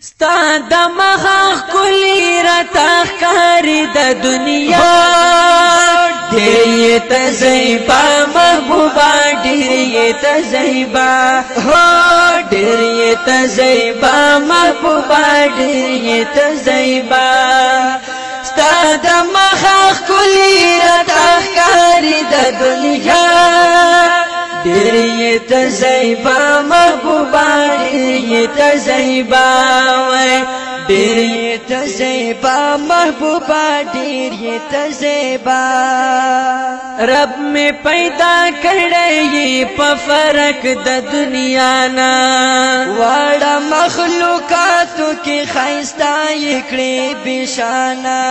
ستا د مخ کلی رتا ښکاري د دنیا ډېر یې تزیبا محبوبا ډېر یې تزیبا ډېر یې تزیبا محبوبا ډېر یې تزیبا ستا د مخ کلی رتا ښکاري د دنیا ډېر یې تزیبا محبوبا ډېر یې تزیبا ډېر یې تزیبا محبوبا ډېر یې تزیبا رب می پیدا کړی په فرق د دنیا نا واړه مخلوقاتو کې ښایسته یې کړې بشانا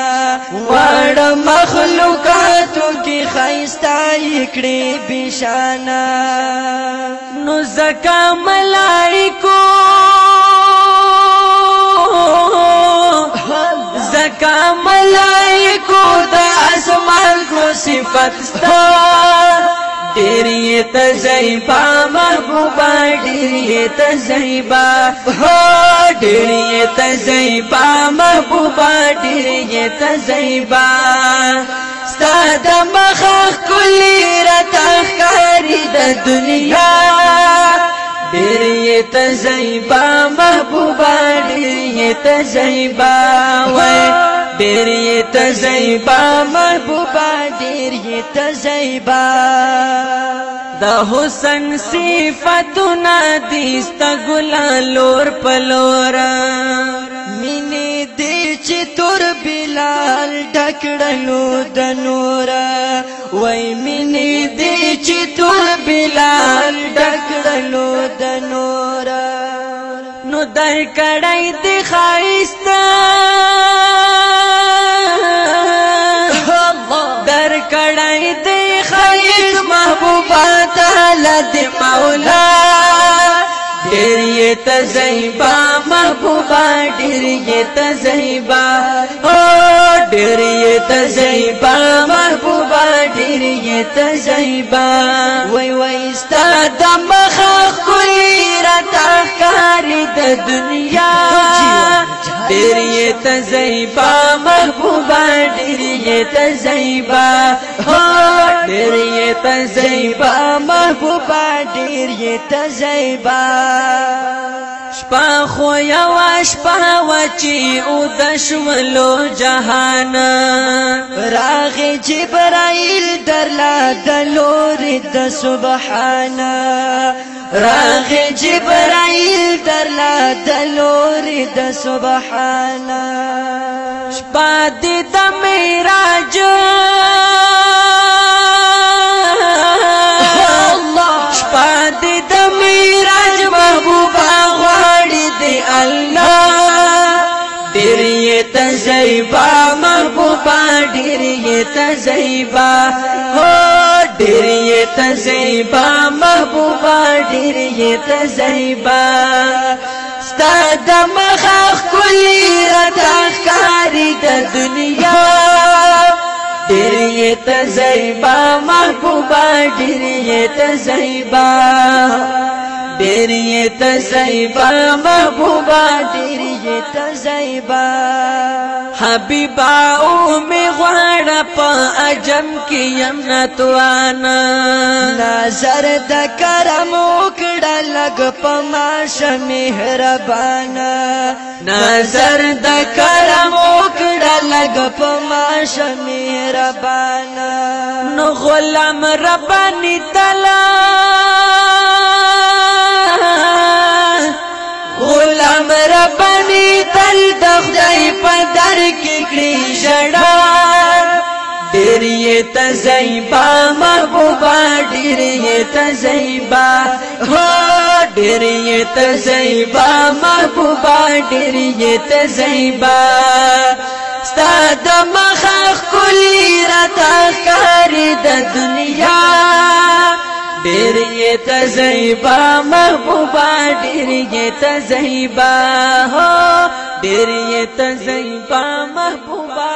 واړه مخلوقاتو کې ښایسته یې کړې بشانا نو زکا ملائکو زکا ملائکو دا اسمان کو صفت ستا ډېر یې تزیبا محبوبا ډېر یې تزیبا ډېر یې تزیبا محبوبا ډېر یې تزیبا ستا د مخ کلی رتا ښکاري د دنیا ډېر یې تزیبا محبوبا ډېر یې تزیبا ډېر یې تزیبا محبوبا ډېر یې تزیبا د حسن صفتونه دي ستا ګله لور په لور مینې دې چې تور بلال ډکړلو د نوره وای مینې دې چې تور بلال ډکړلو د نوره نو در کړی دې ښایسته در کړی دې ښایست محبوبا تعالی دې مولا ډېر یې تزیبا محبوبا ډېر یې تزیبا ډېر یې تزیبا محبوبا ډېر یې تزیبا وای ستا د مخ ښکلي راته ښکاري د دنیا ډېر یې تزیبا محبوبا ډېر یې تزیبا ډېر یې تزیبا محبوبا ډېر یې تزیبا شپه خو یوه شپه وه چې اوده شولو جهان راغی جبرائیل درله د لورې د سبحانه راغی جبرائیل درله د لورې د سبحانه شپه دې د معراج شپه دې د معراج محبوبا غواړي دې الله ډېر یې تزیبا محبوبا ډېر یې تزیبا ډېر یې تزیبا محبوبا ډېر یې تزیبا ستا د مخ ښکلي راته ښکاري د دنیا ډېر یې تزیبا محبوبا ډېر یې تزیبا ډېر یې تزیبا محبوبا ډېر یې تزیبا حبیبا او می غواړه په عجم کې یم نتوانا نظر د کرم وکړه لږ په ماشه مهربانه نظر د کرم وکړه لږ په ماشه مهربانه نو غلام ربانی تلا غلام ربانی تل د خدای په در کې کړي ژړا ډېر یې تزیبا محبوبا ډېر یې تزیبا ډېر یې تزیبا محبوبا ډېر یې تزیبا ستا د مخ ښکلي راته ښکاري د دنیا ډېر یې تزیبا محبوبا ډېر یې تزیبا ډېر یې تزیبا محبوبا